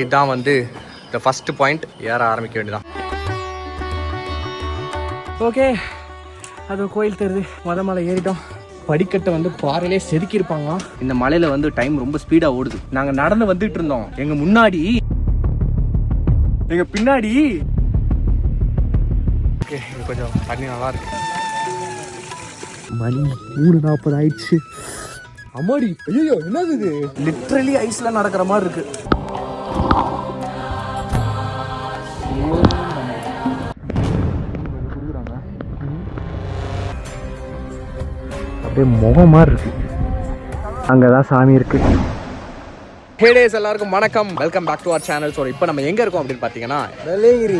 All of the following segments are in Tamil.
இதுதான் வந்து இந்த ஃபர்ஸ்ட் பாயிண்ட். ஏற ஆரம்பிக்க வேண்டியதான். ஓகே, அது கோயில் தெரியுது. மலை ஏறிட்டோம். படிக்கட்டை வந்து பாறையிலே செதுக்கியிருப்பாங்க. இந்த மலையில வந்து டைம் ரொம்ப ஸ்பீடா ஓடுது. நாங்க நடந்து வந்துட்டு இருந்தோம். எங்க முன்னாடி எங்க பின்னாடி கொஞ்சம் தண்ணி நல்லா இருக்கு. மணி 3:40 ஆயிடுச்சு. அம்மாடி, ஐயோ என்னது இது? லிட்ரலி ஐஸ்ல நடக்கிற மாதிரி இருக்கு. அப்படியே முகம் மாதிரி இருக்கு. அங்கதான் சாமி இருக்கு. ஹே டேஸ், எல்லாருக்கும் வணக்கம். Welcome back to our channel. So இப்போ நம்ம எங்க இருக்கோம் அப்படின்னு பாத்தீங்கன்னா வெள்ளையங்கிரி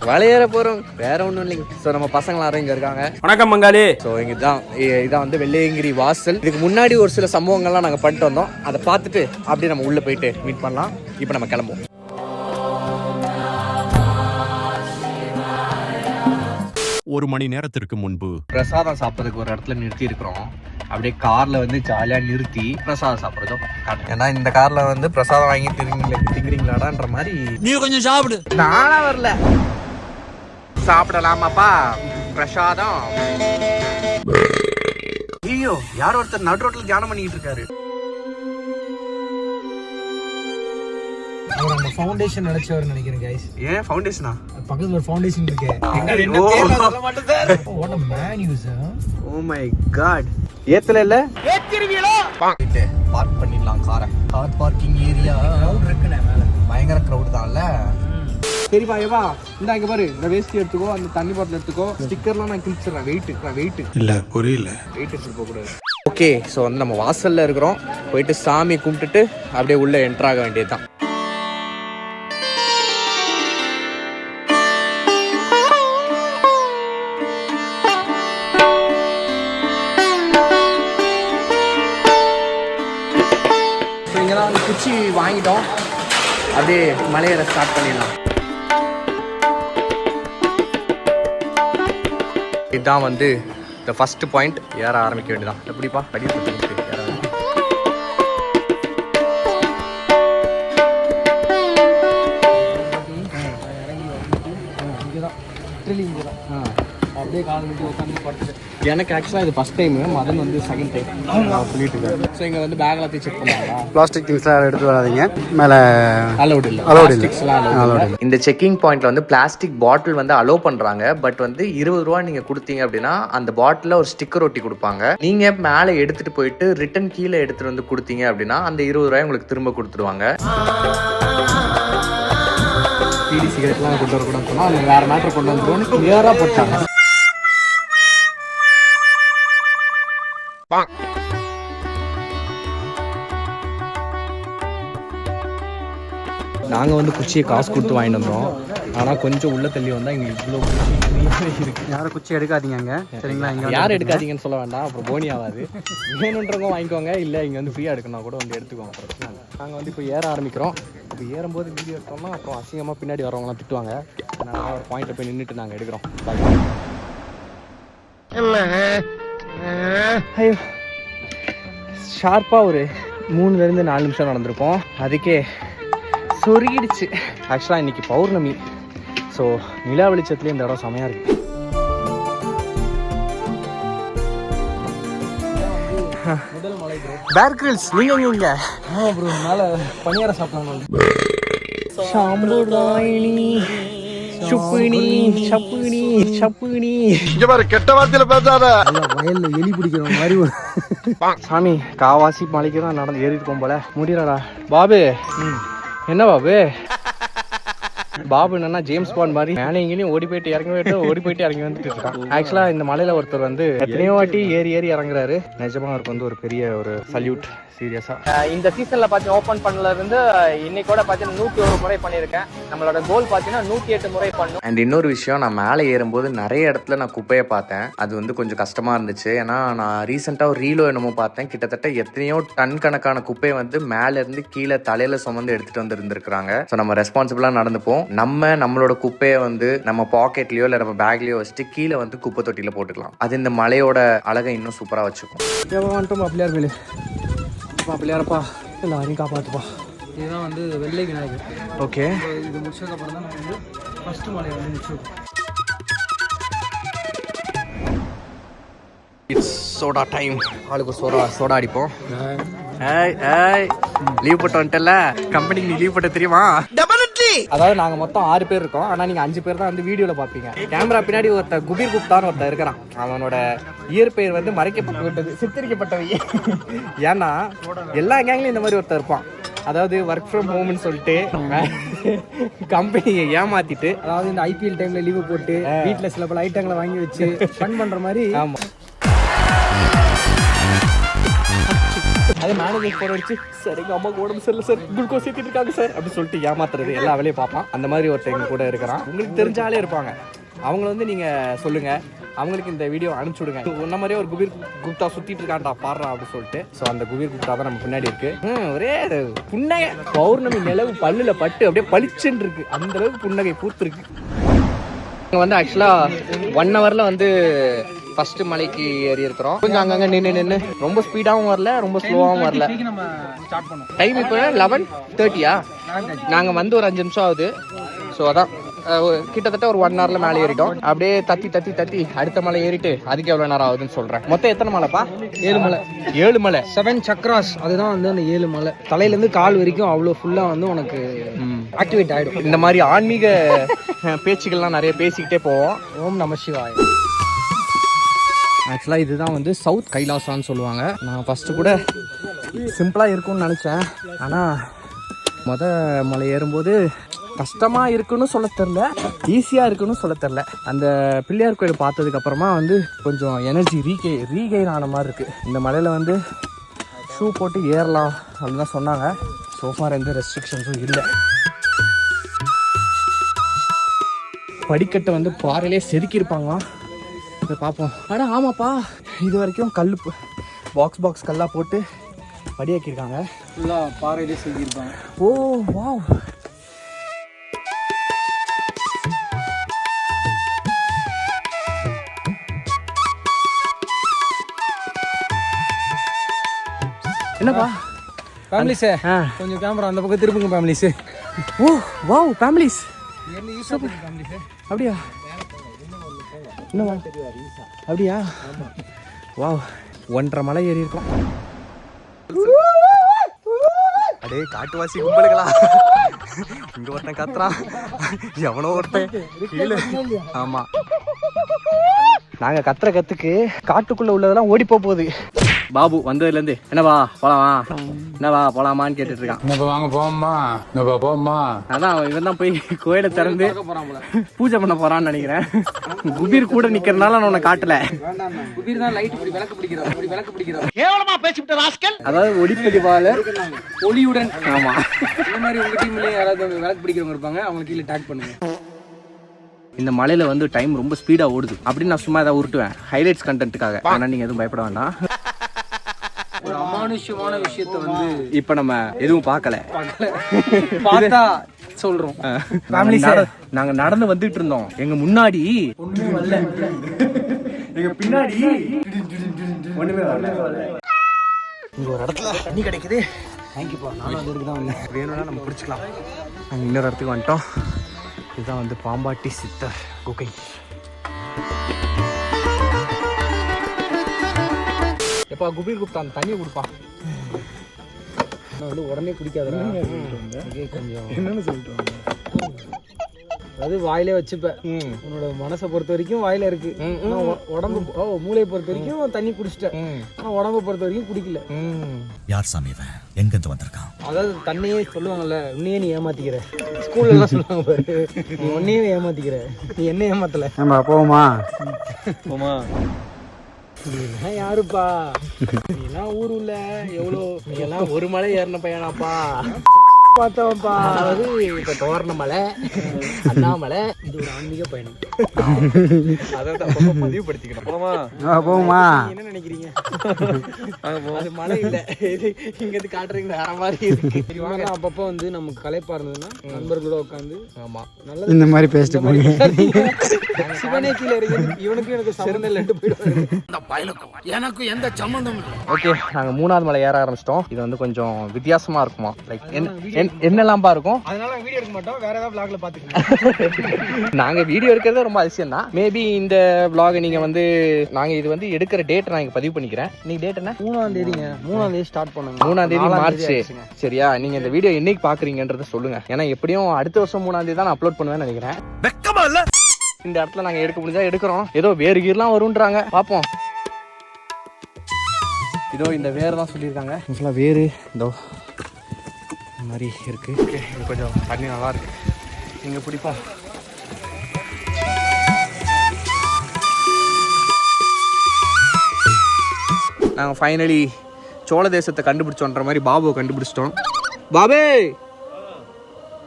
வளையேற போறோம். வேற ஒன்றும் இல்லைங்க. ஸோ நம்ம பசங்க எல்லாரும் இங்க இருக்காங்க. வணக்கம் மங்காளி. ஸோ இதான் வந்து வெள்ளையங்கிரி வாசல். இதுக்கு முன்னாடி ஒரு சில சம்பவங்கள்லாம் நாங்கள் பண்ணிட்டு வந்தோம். அதை பார்த்துட்டு அப்படியே நம்ம உள்ள போயிட்டு மீட் பண்ணலாம். இப்போ நம்ம கிளம்புவோம். ஒரு மணி நேரத்திற்கு முன்பு பிரசாதம் சாப்பிட்றதுக்கு ஒரு இடத்துல நிறுத்தி இருக்கிறோம். அப்படியே கார்ல வந்து ஜாலியா நிறுத்தி பிரசாதம் சாப்பிட்றதும். ஏன்னா இந்த கார்ல வந்து பிரசாதம் வாங்கி திங்குறீங்களாடான்ற மாதிரி. நீ கொஞ்சம் சாப்பிடு. நானா வரல. சாப்பிடலாமாப்பா பிரசாதம். ஐயோ, யார் ஒருத்தர் நடு ரோட்ல தியானம் பண்ணிட்டு இருக்காரு. நம்ம ஃபவுண்டேஷன் நினைச்சவர் நினைக்கிறேன் गाइस. ஏன் ஃபவுண்டேஷனா? பக்கத்துல ஒரு ஃபவுண்டேஷன் இருக்கு. என்ன பேர்ல சொல்ல மாட்டேன் sir. What a man you sir. Oh my god. ஏத்தல இல்ல? ஏத்திருவீங்களா? பார்க் பண்ணிடலாம் காரை. கார் பார்க்கிங் ஏரியா கிரவுட் இருக்குனே மேல. பயங்கர கிரவுட் தான்ல. சரி பா, ஏவா இந்த இங்க பாரு. இந்த வேஸ்டி எடுத்துக்கோ, அந்த தண்ணி பாட்டில் எடுத்துக்கோ. ஸ்டிக்கர்லாம் நான் கிழிச்சிடுறேன். வெயிட் இல்ல புரியல. வெயிட் எடுத்து போக கூடாது. ஓகே, ஸோ வந்து நம்ம வாசல்ல இருக்கிறோம். போயிட்டு சாமி கும்பிட்டுட்டு அப்படியே உள்ள என்டர் ஆக வேண்டியதுதான். குச்சி வாங்கிட்டோம். அப்படியே மலையேற ஸ்டார்ட் பண்ணிடலாம். இதுதான் வந்து இந்த ஃபர்ஸ்ட் பாயிண்ட். ஏற ஆரம்பிக்க வேண்டியதான். எப்படிப்பா படி அப்படியே கால் விட்டு உட்காந்து படுத்துட்டு. எனக்கு ஆக்சுவலாக இது ஃபர்ஸ்ட் டைம். மதன் வந்து செகண்ட் டைம் சொல்லிட்டு இருக்காரு. ஸோ இங்கே வந்து பேக் எல்லாத்தையும் செக் பண்ணுவாங்களா? பிளாஸ்டிக் திங்ஸ்லாம் எடுத்து வராதீங்க. மேலே அலௌட் இல்லை. இந்த செக்கிங் பாயிண்ட்ல வந்து பிளாஸ்டிக் பாட்டில் வந்து அலோவ் பண்றாங்க. பட் வந்து 20 ரூபா நீங்க கொடுத்தீங்க அப்படின்னா அந்த பாட்டில ஒரு ஸ்டிக்கர் ஒட்டி கொடுப்பாங்க. நீங்க மேலே எடுத்துட்டு போயிட்டு ரிட்டன் கீழே எடுத்துட்டு வந்து கொடுத்தீங்க அப்படின்னா அந்த 20 ரூபாய் உங்களுக்கு திரும்ப கொடுத்துருவாங்க. பீடி சிகரெட்லாம் கொண்டு வரக்கூடாதுன்னு சொன்னா அவங்க வேற மேட்டர் கொண்டு வந்துருவோம்னு கிளியரா போட்டாங்க. நாங்கள் வந்து குச்சியை காசு கொடுத்து வாங்கிட்டு வந்தோம். ஆனால் கொஞ்சம் உள்ள தள்ளி வந்தால் இங்கே இவ்வளோ குச்சி இருக்கு. யாரும் குச்சி எடுக்காதீங்க சரிங்களா? இங்கே யாரும் எடுக்காதீங்கன்னு சொல்ல வேண்டாம், அப்புறம் போனி ஆகாது. வேணுன்றவங்க வாங்கிக்கோங்க, இல்லை இங்கே வந்து ஃப்ரீயாக எடுக்கணும் கூட வந்து எடுத்துக்கோங்க. பிரச்சனை இல்லை. நாங்கள் வந்து இப்போ ஏற ஆரம்பிக்கிறோம். இப்போ ஏறும்போது வீடியோ எடுத்தோம்னா அப்புறம் அசிங்கமாக பின்னாடி வரவங்களாம் திட்டுவாங்க. அதனால ஒரு பாயிண்ட்டில் போய் நின்றுட்டு நாங்கள் எடுக்கிறோம். ஐயோ, ஷார்ப்பாக ஒரு 3-4 நிமிஷம் நடந்திருப்போம். அதுக்கே சொருகிடுச்சு. ஆக்சுவலாக இன்னைக்கு பௌர்ணமி. ஸோ நிலா வெளிச்சத்துலேயே இந்த இடம் செமையாக இருக்கு. பேர் கிரில்ஸ் நீங்க இங்க ப்ரோ மேலே பனியார சாப்பிடலாம். கெட்ட வார்த்தையில பேசாத. வயல்ல எலி பிடிக்கிற மாதிரி ஒரு சாமி காவாசி மலைக்கு தான் நடந்து ஏறி இருக்கோம் போல. முடியலடா பாபு. என்ன பாபு? பாபு என்னன்னா ஜேம்ஸ் பாண்ட் மாதிரி மேலே எங்கேயும் ஓடி போயிட்டு இறங்கி வந்துட்டு இருக்கான். ஆக்சுவலா இந்த மலையில ஒருத்தர் வந்து எத்தனையோ வாட்டி ஏறி இறங்குறாரு. நிஜமா அவருக்கு வந்து ஒரு பெரிய ஒரு சல்யூட். சீரியஸா இந்த சீசன்ல பாத்தீங்கன்னா ஓபன் பண்ணல இருந்து இன்னைக்கோட பாத்தீங்கன்னா 101 முறை பண்ணிருக்கேன். நம்மளோட கோல் பாத்தீங்கன்னா 108 முறை பண்ணும். அண்ட் இன்னொரு விஷயம், நான் மேலே ஏறும்போது நிறைய இடத்துல நான் குப்பையை பார்த்தேன். அது வந்து கொஞ்சம் கஷ்டமா இருந்துச்சு. ஏன்னா நான் ரீசெண்டா ஒரு ரீலோ என்னமோ பார்த்தேன். கிட்டத்தட்ட எத்தனையோ டன் கணக்கான குப்பையை வந்து மேல இருந்து கீழே தலையில சுமந்து எடுத்துட்டு வந்து இருந்திருக்காங்க. ஸோ நம்ம ரெஸ்பான்சிபிளா நடந்துப்போம். நம்மளோட குப்பையை வந்து நம்ம பாக்கெட்லயோ இல்லை நம்ம பேக்லயோ வச்சுட்டு கீழே வந்து குப்பை தொட்டியில போட்டுக்கலாம். அது இந்த மலையோட அழகை இன்னும் சூப்பரா வச்சுக்கும். பிள்ளையாரப்பா எல்லாரையும் காப்பாத்துப்பா. இதுதான் வந்து வெள்ளை விநாயகர். ஓகே. இது முடிச்சதுக்கப்புறம் தான் நம்ம வந்து ஃபர்ஸ்ட் மலையை வந்து முடிச்சிருக்கோம். It's soda time. ஆளுக்கு சோடா அடிப்போம். லீவ் போட்டு வந்துட்டல, கம்பெனிக்கு நீ லீவ் போட்ட தெரியுமா? அதாவது நாங்கள் மொத்தம் 6 பேர் இருக்கோம். ஆனால் நீங்கள் 5 பேர் தான் வந்து வீடியோவில் பார்ப்பீங்க. கேமரா பின்னாடி ஒருத்தர் குபீர் குப்தான்னு ஒருத்தர் இருக்கிறான். அவனோட இயற்பெயர் வந்து மறைக்கப்பட்டு விட்டது, சித்தரிக்கப்பட்டவை. ஏன்னா எல்லா கேங்லையும் இந்த மாதிரி ஒருத்தர் இருப்பான். அதாவது ஒர்க் ஃப்ரம் ஹோம்னு சொல்லிட்டு கம்பெனியை ஏமாத்திட்டு, அதாவது இந்த ஐபிஎல் டைம்ல லீவு போட்டு வீட்டில் சில பல ஐட்டங்களை வாங்கி வச்சு ஃபன் பண்ற மாதிரி. ஆமாம், அதே மேனேஜர் போட வச்சு சார் எங்கள் அம்மாவுக்கு உடம்பு சரியில்லை சார், குளுக்கோஸ் ஏற்றிட்டு இருக்காங்க சார் அப்படின்னு சொல்லிட்டு ஏமாத்துறது, எல்லா வேலையும் பார்ப்பான். அந்த மாதிரி ஒருத்தர் எங்க கூட இருக்கிறான். உங்களுக்கு தெரிஞ்சாலே இருப்பாங்க. அவங்கள வந்து நீங்கள் சொல்லுங்கள், அவங்களுக்கு இந்த வீடியோ அனுப்பிச்சுடுங்க. உன்ன மாதிரியே ஒரு குபீர் குப்தா சுற்றிட்டு இருக்கான்டா பாடுறா அப்படின்னு சொல்லிட்டு. ஸோ அந்த குபீர் குப்தா தான் நம்ம பின்னாடி இருக்கு. ஒரே புன்னகை, பௌர்ணமி நிலவு பல்லுல பட்டு அப்படியே பளிச்சுன்னு இருக்கு. அந்த அளவுக்கு புன்னகை பூத்துருக்கு. இங்கே வந்து ஆக்சுவலாக 1 ஹவரில் வந்து ஃபர்ஸ்ட் மலைக்கு ஏறி இருக்கிறோம். கொஞ்சம் அங்கங்கே நின்று ரொம்ப ஸ்பீடாகவும் வரல, ரொம்ப ஸ்லோவாகவும் வரல. நம்ம ஸ்டார்ட் பண்ணோம். டைம் இப்போ 11:30. நாங்கள் வந்து ஒரு 5 நிமிஷம் ஆகுது. ஸோ அதான் கிட்டத்தட்ட ஒரு 1 ஹவரில் மேலே ஏறிட்டோம். அப்படியே தத்தி அடுத்த மலை ஏறிட்டு அதுக்கு எவ்வளோ நேரம் ஆகுதுன்னு சொல்கிறேன். மொத்தம் எத்தனை மலைப்பா? 7 மலை. 7 மலை, 7 சக்ராஸ். அதுதான் வந்து அந்த 7 மலை. தலையிலேருந்து கால் வரைக்கும் அவ்வளோ ஃபுல்லாக வந்து உனக்கு ஆக்டிவேட் ஆகிடும். இந்த மாதிரி ஆன்மீக பேச்சுக்கள்லாம் நிறைய பேசிக்கிட்டே போவோம். ஓம் நம சிவாய. ஆக்சுவலாக இதுதான் வந்து சவுத் கைலாசான்னு சொல்லுவாங்க. நான் ஃபஸ்ட்டு கூட சிம்பிளாக இருக்கும்னு நினச்சேன். ஆனால் மலை ஏறும்போது கஷ்டமாக இருக்குன்னு சொல்ல தெரில, ஈஸியாக இருக்குன்னு சொல்ல தெரில. அந்த பிள்ளையார் கோயில் பார்த்ததுக்கப்புறமா வந்து கொஞ்சம் எனர்ஜி ரீகெயின் ஆன மாதிரி இருக்குது. இந்த மலையில் வந்து ஷூ போட்டு ஏறலாம் அப்படின்னு தான் சொன்னாங்க. சோஃபார் எந்த ரெஸ்ட்ரிக்ஷன்ஸும் இல்லை. படிக்கட்டை வந்து பாறையிலே செதுக்கியிருப்பாங்களாம். இதை பார்ப்போம். ஆனால் ஆமாப்பா, இது வரைக்கும் கல் பாக்ஸ் கல்லாக போட்டு படியாக்கியிருக்காங்க. ஃபுல்லாக பாறையிலே செஞ்சுருப்பாங்க. ஓ வாவ். என்னப்பா ஃபேமிலிஸே, கொஞ்சம் கேமரா அந்த பக்கம் திருப்புங்க ஃபேமிலிஸே. ஓ வாவ் ஃபேமிலிஸ். ஃபேமிலிஸே அப்படியா? என்னவா அப்படியா? வாவ், 1.5 மலை ஏறி இருக்கோம். அடே காட்டுவாசி கும்பலுங்களா, இங்க ஒருத்தன் கத்துறான், எவனோ ஒருத்தன் கீழே. ஆமா, நாங்க கத்துற கத்துக்கு காட்டுக்குள்ள உள்ளதெல்லாம் ஓடி போகுது. பாபு வந்ததுலேருந்து என்னவா போலாமா, என்னவா போலாமான்னு கேட்டுட்டு இருக்கான். வாங்க போமா. அதான் இவன் தான் போய் கோயிலை திறந்து பூஜை பண்ண போறான்னு நினைக்கிறேன். குபீர் கூட நிக்கிறதுனால நான் உன்னை காட்டல. குபீர் தான் லைட் இப்படி விளக்கு பிடிக்கிறோம். கேவலமா பேசிவிட்ட ராஸ்கல். அதாவது ஒளிப்பதிவாளர் ஒளியுடன். ஆமா, இந்த மாதிரி உங்க டீம்லயே யாராவது விளக்கு பிடிக்கிறவங்க இருப்பாங்க, அவங்க கீழே டேக் பண்ணுங்க. இந்த மலையில வந்து டைம் ரொம்ப ஸ்பீடா ஓடுது அப்படின்னு நான் சும்மா ஏதாவது உருட்டுவேன் ஹைலைட்ஸ் கண்டென்ட்டுக்காக. ஆனா நீங்க எதுவும் பயப்பட வேண்டாம். ஒரு அமானுஷ்யமான விஷயத்த வந்து இப்ப நம்ம எதுவும் பார்க்கல, பார்த்தா சொல்றோம். நாங்க நடந்து வந்துட்டு இருந்தோம். எங்க முன்னாடி ஒண்ணுமே வரல, எங்க பின்னாடி ஒண்ணுமே வரல. இங்க ஒரு இடத்துல தண்ணி கிடைக்குது. தேங்க்யூப்பா. நானும் அது வரைக்கும் தான் வந்தேன். வேணும்னா நம்ம பிடிச்சிக்கலாம். நாங்கள் இன்னொரு இடத்துக்கு வந்துட்டோம். இதுதான் வந்து பாம்பாட்டி சித்தர் குகை. எப்பா குபீர் குப்தா அந்த தண்ணியை கொடுப்பா. நான் வந்து உடனே குடிக்காதடா. கொஞ்சம் என்னன்னு சொல்லிட்டு அது வாயிலே வச்சுப்பேன். உன்னோட மனசை பொறுத்த வரைக்கும் வாயில இருக்கு. உடம்பு மூளையை பொறுத்த வரைக்கும் தண்ணி குடிச்சிட்டேன். ஆனா உடம்பை பொறுத்த வரைக்கும் குடிக்கல. யார் சாமி இவன், எங்க இருந்து வந்திருக்கான்? அதாவது தண்ணியே சொல்லுவாங்கல்ல, உன்னையே நீ ஏமாத்திக்கிற. ஸ்கூல்ல எல்லாம் சொல்லுவாங்க பாரு, நீ உன்னையே ஏமாத்திக்கிற, நீ என்ன ஏமாத்தல. போமா யாருப்பா நீலாம் ஊருல எவ்வளோ எல்லாம் ஒரு மலை ஏறின பையனாப்பா பார்த்தவன்ப்பா. அதாவது இப்ப தோரண மலை, அண்ணாமலை, இது ஒரு ஆன்மீக பயணம். அதான் பதிவுபடுத்திக்கணும். போமா என்ன நினைக்கிறீங்க? அது மலை இல்ல, இது இங்க இருந்து காட்டுறீங்க வேற மாதிரி இருக்கு. அப்பப்போ வந்து நமக்கு களைப்பா இருந்ததுன்னா நண்பர்களோட உட்காந்து ஆமா நல்ல இந்த மாதிரி பேசிட்டு சிவனே கீழே இருக்கு. இவனுக்கு எனக்கு சம்பந்தம் இல்லைன்னு போயிடுவாரு. எனக்கு எந்த சம்பந்தம் இல்லை. ஓகே, நாங்க 3வது மலை ஏற ஆரம்பிச்சிட்டோம். இது வந்து கொஞ்சம் வித்தியாசமா இருக்குமா. லைக் என்னெல்லாம்பா இருக்கும்? அதனால வீடியோ எடுக்க மாட்டோம், வேற ஏதாவது vlogல பாத்துக்கலாம். நாங்க வீடியோ எடுக்கிறது ரொம்ப அவசியம் தான். மேபி இந்த vlog நீங்க வந்து நாங்க இது வந்து எடுக்கிற டேட் நான் இங்க பதிவு பண்ணிக்கிறேன். நீ டேட் என்ன? 3ஆம் தேதிங்க. 3ஆம் தேதி ஸ்டார்ட் பண்ணுங்க. 3ஆம் தேதி மார்ச். சரியா? நீங்க இந்த வீடியோ என்னைக்கு பாக்குறீங்கன்றத சொல்லுங்க. ஏன்னா எப்படியும் அடுத்த வருஷம் 3ஆம் தேதி தான் நான் அப்லோட் பண்ணுவேன்னு நினைக்கிறேன். வெக்கமா இல்ல? இந்த இடத்துல நாங்க எடுக்க முடிஞ்சா எடுக்கிறோம். ஏதோ வேறு கீர்லாம் வரும்ன்றாங்க, பாப்போம். இதோ இந்த வேறு தான் சொல்லியிருக்காங்க. இதெல்லாம் வேறு இதோ இந்த மாதிரி இருக்கு. இது கொஞ்சம் தண்ணி நல்லா இருக்கு, இங்க பிடிப்போம். நாங்கள் ஃபைனலி சோழ தேசத்தை கண்டுபிடிச்சோன்ற மாதிரி பாபுவை கண்டுபிடிச்சிட்டோம். பாபே,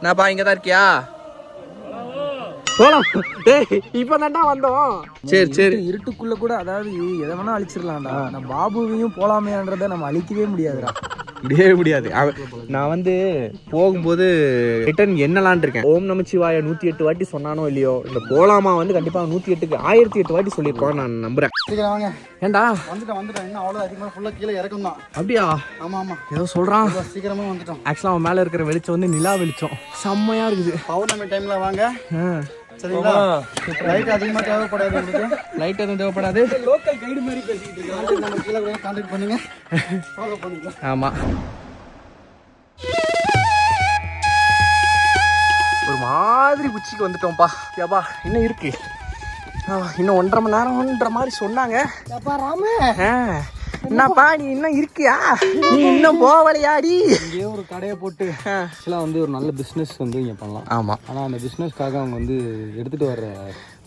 நான்ப்பா இங்கே தான் இருக்கியா? போலாம். டேய் இப்போ தான்டா வந்தோம். சரி சரி. இருட்டுக்குள்ள கூட அதாவது எதை வேணா அழிச்சிடலாம்டா. நான் பாபுவையும் போலாமேன்றதை நம்ம அழிக்கவே முடியாதுடா. முடியவே முடியாது. நான் வந்து போகும்போது ரிட்டன் என்னலான் இருக்கேன். ஓம் நமச்சிவாய 108 வாட்டி சொன்னானோ இல்லையோ, இந்த போலாமா வந்து கண்டிப்பா 108க்கு 1008 வாட்டி சொல்லியிருக்கோம் நான் நம்புறேன். வாங்க. ஏண்டா வந்துட்டேன் இன்னும் அவ்வளோ அதிகமாக ஃபுல்லாக கீழே இறக்கும் தான். அப்படியா? ஆமா ஏதோ சொல்றான். சீக்கிரமா வந்துட்டோம். ஆக்சுவலா அவன் மேல இருக்கிற வெளிச்சம் வந்து நிலா வெளிச்சம், செம்மையா இருக்குது. பௌர்ணமி டைம்ல வாங்க. சரிங்களா? லைட் அதிகமாக தேவைப்படாது உங்களுக்கு. லைட் எதுவும் தேவைப்படாது. லோக்கல் கைடு மாதிரி பேசிட்டு இருக்காங்க. நம்ம கீழே கூட கான்டாக்ட் பண்ணுங்க, ஃபாலோ பண்ணிக்கலாம். ஆமா. ஒரு மாதிரி உச்சிக்கு வந்துட்டோம்ப்பா. ஏப்பா இன்னும் இருக்கு, இன்னும் 1.5 மணி நேரம்ன்ற மாதிரி சொன்னாங்க. என்னப்பா நீ இன்னும் இருக்கியா? நீ இன்னும் போவலையாடி? இங்கே ஒரு கடையை போட்டு ஆக்சுவலாக வந்து ஒரு நல்ல பிஸ்னஸ் வந்து இங்கே பண்ணலாம். ஆமாம். ஆனால் அந்த பிஸ்னஸ்க்காக அவங்க வந்து எடுத்துகிட்டு வர்ற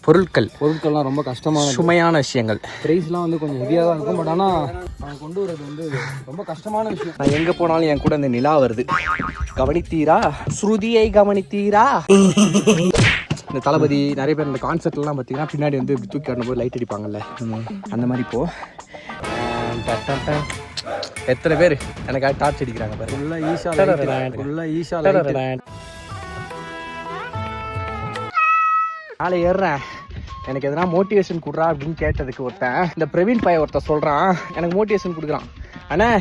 பொருட்கள்லாம் ரொம்ப கஷ்டமான சுமையான விஷயங்கள். ப்ரைஸ்லாம் வந்து கொஞ்சம் ஹெவியாக தான் இருக்கும். பட் ஆனால் அவங்க கொண்டு வரது வந்து ரொம்ப கஷ்டமான விஷயம். நான் எங்கே போனாலும் என் கூட இந்த நிலா வருது. கவனித்தீரா? ஸ்ருதியை கவனித்தீரா? இந்த தளபதி நிறைய பேர் இந்த கான்செர்ட்லாம் பார்த்தீங்கன்னா பின்னாடி வந்து தூக்கி காட்டும் போது லைட் அடிப்பாங்கல்ல, அந்த மாதிரி இப்போ எத்தனை பேர் எனக்காக டார்ச் அடிக்கிறாங்க பாரு. ஃபுல்லாக ஈஷா நாளை ஏறுறேன். எனக்கு எதனா மோட்டிவேஷன் கொடுறா அப்படின்னு கேட்டதுக்கு இந்த பிரவீன் பையன் ஒருத்தர் சொல்கிறான், எனக்கு மோட்டிவேஷன் கொடுக்குறான். ஆனால்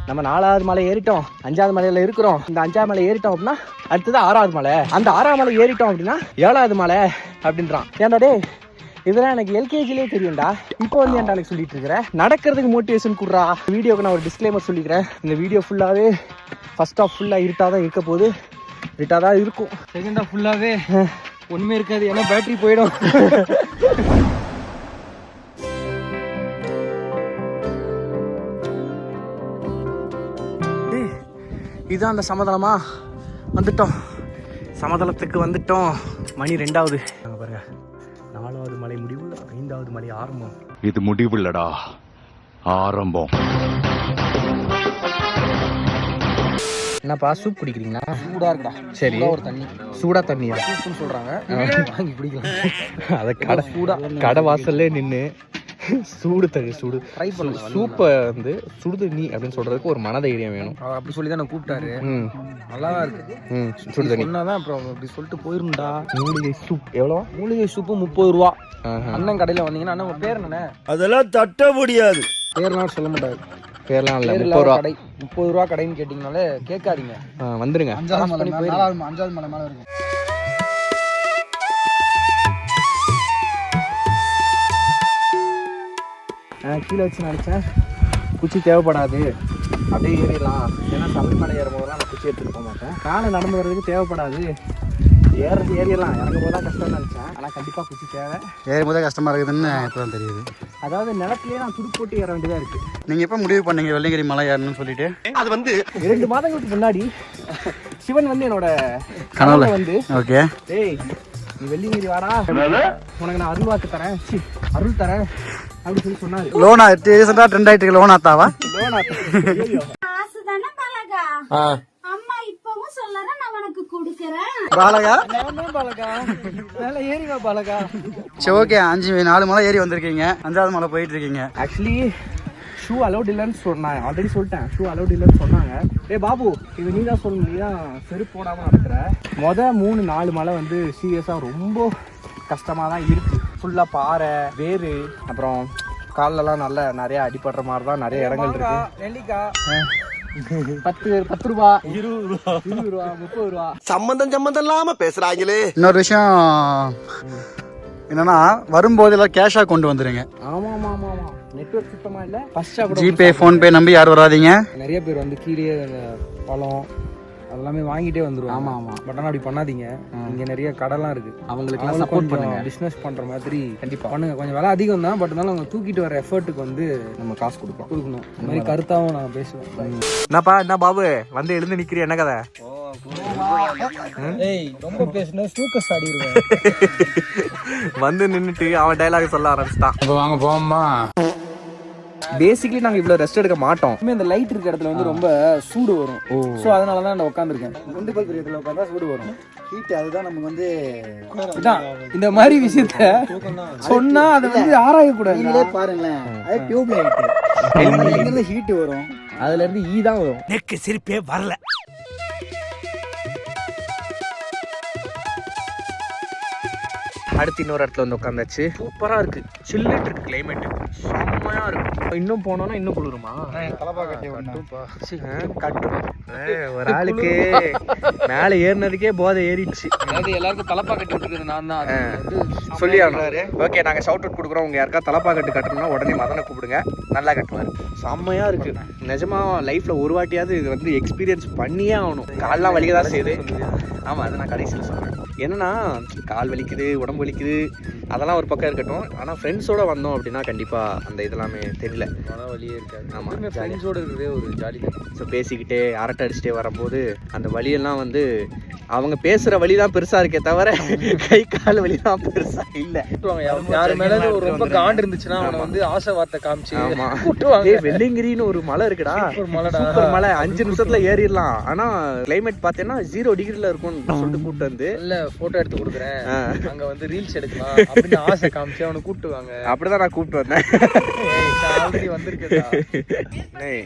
நம்ம 4வது மலை ஏறிட்டோம், 5வது மலையில் இருக்கிறோம். இந்த 5வது மலை ஏறிட்டோம் அப்படின்னா அடுத்தது 6வது மலை, அந்த 6வது மலை ஏறிட்டோம் அப்படின்னா 7வது மலை அப்படின்றான். ஏன்டா டே, இதெல்லாம் எனக்கு எல்கேஜிலே தெரியும்டா, இப்போ வந்து ஏன்டா எனக்கு சொல்லிட்டு இருக்கிறேன்? நடக்கிறதுக்கு மோட்டிவேஷன் கொடுறா. வீடியோக்கு நான் ஒரு டிஸ்க்ளைமர் சொல்லிக்கிறேன். இந்த வீடியோ ஃபுல்லாகவே ஃபர்ஸ்ட் ஆஃப் ஃபுல்லாக இருட்டாக தான் இருக்க போகுது, இருட்டாக தான் இருக்கும். செகண்ட் ஆஃப் ஃபுல்லாகவே ஒன்றுமே இருக்காது, ஏன்னா பேட்டரி போயிடும். இதுதான் அந்த சமதளமா? வந்துட்டோம், சமதளத்துக்கு வந்துட்டோம். மணி 2வது. பாருங்க, 4வது மலை முடிவு, 5வது மலை ஆரம்பம். இது முடிவுல்லடா, ஆரம்பம். என்னப்பா சூப் குடிக்கிறீங்களா? சூடா இருக்குடா. சரி, ஒரு தண்ணி, சூடா தண்ணியா? சூப்புன்னு சொல்றாங்க, வாங்கி குடிக்கலாம். அதை கடை வாசல்லே நின்று சூடு தண்ணி சூடு ட்ரை பண்ணுங்க. சூப்பை வந்து சுடு தண்ணி அப்படின்னு சொல்றதுக்கு ஒரு மனதைரியம் வேணும். அப்படி சொல்லி தான் நான் கூப்பிட்டாரு. நல்லா தான் இருக்கு. சுடு தண்ணி சொன்னாதான் அப்புறம் அப்படி சொல்லிட்டு போயிருந்தா. மூலிகை சூப் எவ்வளோ? மூலிகை சூப்பு 30 ரூபா. அண்ணன் கடையில் வந்தீங்கன்னா, அண்ணன் உங்க பேர் என்ன? அதெல்லாம் தட்ட முடியாது. பேர்லாம் சொல்ல மாட்டாரு. பேர்லாம் இல்லை, 30 ரூபா கடை. 30 ரூபா கடைன்னு கேட்டிங்கனாலே கேட்காதீங்க, வந்துருங்க. 5வது மலை மேலே இருக்கு. கீழே வச்சு நினச்சேன் குச்சி தேவைப்படாது, அப்படியே ஏறிடலாம். ஏன்னா சபரிமலை ஏறும்போதெல்லாம் நான் குச்சி எடுத்துகிட்டு போக மாட்டேன். காலை நடந்து வர்றதுக்கு தேவைப்படாது, ஏறிடலாம். இறங்கும் போது தான் கஷ்டம்னு நினச்சேன். ஆனால் கண்டிப்பாக குச்சி தேவை. ஏறும்போதே கஷ்டமாக இருக்குதுன்னு இப்போ தான் தெரியுது. அதாவது நிலத்திலே நான் துடு போட்டு ஏற வேண்டியதாக இருக்குது. நீங்கள் எப்போ முடிவு பண்ணீங்க வெள்ளியங்கிரி மலை ஏறணும்னு சொல்லிட்டு? அது வந்து 2 மாதங்களுக்கு முன்னாடி சிவன் வந்து என்னோட கனவுல வந்து, ஓகே டேய் நீ வெள்ளியங்கிரி வாடா, உனக்கு நான் அருள் வாக்கு தரேன், அருள் தரேன் அப்படி சொல்லி சொன்னாரு. லோனா ரீசெண்டாக ட்ரெண்ட் ஆகிட்டு இருக்கு, லோன் ஆத்தாவா? அம்மா இப்பவும் சொல்லறேன், நான் உனக்கு கொடுக்கறேன். பாலகா பாலகா மேல ஏறிவா பாலகா. சரி ஓகே, 4 மலை ஏறி வந்திருக்கீங்க, 5வது மலை போயிட்டு இருக்கீங்க. ஆக்சுவலி ஷூ அலௌட் இல்லைன்னு சொன்னாங்க, ஆல்ரெடி சொல்லிட்டேன் ஷூ அலௌட் இல்லைன்னு சொன்னாங்க. பாபு இது நீ தான் சொல்லணும், நீ தான் செருப்பு போடாமல் நடக்கிற. 3-4 மலை வந்து சீரியஸாக ரொம்ப கஷ்டமாக தான் இருக்குது. ஃபுல்லாக பாறை, வேறு, அப்புறம் கால்லலாம் நிறைய அடிபடுற மாதிரி தான் நிறைய இடங்கள் இருக்கு. நெல்லிக்காய் 10 ரூபா 20 ரூபா 30 ரூபா. சம்பந்தம் இல்லாம பேசுறாங்களே. இன்னொரு விஷயம் என்னன்னா வரும்போது எல்லாம் கேஷா கொண்டு வந்துருங்க. ஆமா ஆமா ஆமா ஆமா. நெட்வொர்க் சுத்தமா இல்ல. ஃபர்ஸ்ட் ஜிபே ஃபோன்பே நம்பி யாரும் வராதீங்க. நிறைய பேர் வந்து கீழே பழம் அதெல்லாமே வாங்கிட்டே வந்துருவாங்க. ஆமா ஆமா. பட் ஆனால் அப்படி பண்ணாதீங்க. இங்க நிறைய கடைலாம் இருக்கு, அவங்களுக்கு சப்போர்ட் பண்ணுங்க. பிசினஸ் பண்ற மாதிரி கண்டிப்பா பண்ணுங்க. கொஞ்சம் விலை அதிகம் தான், பட் இருந்தாலும் அவங்க தூக்கிட்டு வர எஃபர்ட்டுக்கு வந்து நம்ம காசு கொடுக்கணும். இந்த மாதிரி கருத்தாவும் நான் பேசுவேன். என்னப்பா என்ன பாபு வந்து எழுந்து நிக்கிறிய என்ன கதை? ஏய் ரொம்ப பேசினா ஸ்டூக்கஸ் ஆடிடுவேன். வந்து நின்னுட்டு அவன் டைலாக் சொல்ல ஆரம்பிச்சிட்டான். இப்போ வாங்க போமா. பேசிக்கலி நாங்க இவ்வளவு ரெஸ்ட் எடுக்க மாட்டோம். இந்த லைட் இருக்க இடத்துல வந்து ரொம்ப சூடு வரும். ஸோ அதனால தான் நான் உட்காந்துருக்கேன். குண்டுபல் பிரியத்தில் உட்காந்தா சூடு வரும். ஹீட் அதுதான் நமக்கு வந்து இதான் இந்த மாதிரி விஷயத்த சொன்னா அதை வந்து ஆராயக்கூடாது. நீங்களே பாருங்களேன், அது டியூப் லைட் எங்கிருந்து ஹீட் வரும், அதுல இருந்து ஈ தான் வரும். நெக்கு சிரிப்பே வரல. அடுத்து இன்னொரு இடத்துல வந்து உட்காந்தாச்சு. சூப்பரா இருக்கு, சில்லுட்டு இருக்கு, கிளைமேட் செம்மையா இருக்கு. இன்னும் போனோம்னா இன்னும் குளிருமா? கட்டும். ஒரு ஆளுக்கு மேல ஏறினதுக்கே போதை ஏறிடுச்சு. அதாவது எல்லாருக்கும் தலப்பா கட்டி விட்டுருக்குது நான் தான். சொல்லி ஆகணும். ஓகே, நாங்க ஷவுட் அவுட் கொடுக்குறோம். உங்க யாருக்கா தலப்பா கட்டு கட்டணும்னா உடனே மதனை கூப்பிடுங்க, நல்லா கட்டுவாரு. செம்மையா இருக்கு. நிஜமா லைஃப்ல ஒரு வாட்டியாவது இது வந்து எக்ஸ்பீரியன்ஸ் பண்ணியே ஆகணும். கால்லாம் வலிக்க தான் செய்யுது. ஆமா, அதை நான் கடைசியில் சொல்றேன். என்னன்னா கால் வலிக்குது, உடம்பு வலிக்குது, அதெல்லாம் ஒரு பக்கம் இருக்கட்டும். ஆனால் ஃப்ரெண்ட்ஸோட வந்தோம் அப்படின்னா கண்டிப்பாக அந்த இதெல்லாமே தெரியல, வழியே இருக்காது. ஆமாம், ஃப்ரெண்ட்ஸோட இருக்கிறதே ஒரு ஜாலி தான். ஸோ பேசிக்கிட்டே அரட்டை அடிச்சுட்டே வரும்போது அந்த வலியெல்லாம் வந்து அவங்க பேசுகிற வழி தான் பெருசாக இருக்கே தவிர கை கால் வலி தான் பெருசாக இல்லை. யாரு மேலே ஒரு ரொம்ப காண்டு இருந்துச்சுன்னா அவனை வந்து ஆசை வார்த்தை காமிச்சு ஆமாம் கூட்டுவாங்க. வெள்ளிங்கிரின்னு ஒரு மலை இருக்குடா, ஒரு மலைடா, சூப்பர் மலை, 5 நிமிஷத்துல ஏறிடலாம். ஆனால் கிளைமேட் பார்த்தீங்கன்னா 0 டிகிரியில் இருக்கும்னு சொல்லிட்டு கூப்பிட்டு வந்து இல்ல போட்டோ எடுத்து கொடுக்குறேன், அங்க வந்து ரீல்ஸ் எடுக்கலாம் அப்படின்னு ஆசை காமிச்சு அவனை கூப்பிட்டுவாங்க. அப்படிதான் நான் கூப்பிட்டு வந்தேன். ஆல்ரெடி வந்திருக்கா.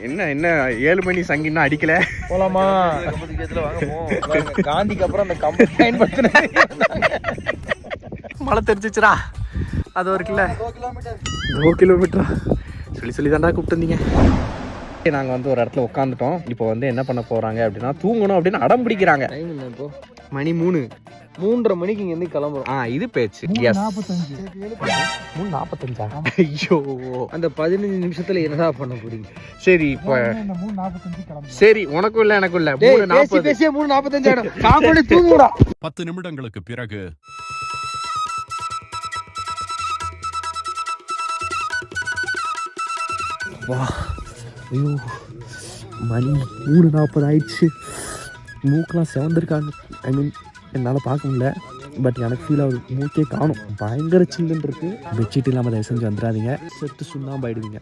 என்ன என்ன 7 மணி சங்கின்னா அடிக்கல போலாமா? காந்திக்கு அப்புறம் அந்த கம்பெனி பயன்படுத்தினேன். மழை தெரிஞ்சிச்சுரா. அது ஒரு கிலோமீட்டரா சொல்லி தாண்டா கூப்பிட்டு வந்தீங்க. நாங்கள் வந்து ஒரு இடத்துல உட்காந்துட்டோம். இப்போ வந்து என்ன பண்ண போறாங்க அப்படின்னா தூங்கணும் அப்படின்னு அடம் பிடிக்கிறாங்க. டைம் என்ன இப்போ? மணி 3, 3:30 மணிக்கு இங்க இருந்து கிளம்புறோம். இது பேச்சு. 3:45. ஐயோ, அந்த 15 நிமிஷத்துல என்னடா பண்ண போறீங்க? சரி இப்போ சரி, உனக்கும் இல்ல எனக்கும் இல்ல. 3:40 பேசியே 3:45 ஆயிடும். காங்கோட தூங்குடா. 10 நிமிடங்களுக்கு பிறகு வா, ஐயோ மணி 3:40 ஆயிடுச்சு. மூக்கெலாம் செவந்திருக்காங்க. ஐ மீன் என்னால் பார்க்க முடியல, பட் எனக்கு ஃபீல் ஆகுது. மூக்கே காணும், பயங்கர சில்லுன்னு இருக்கு. பெட்ஷீட் இல்லாமல் தயவு செஞ்சு வந்துடாதீங்க, செத்து சுண்ணாம்பு ஆயிடுவீங்க.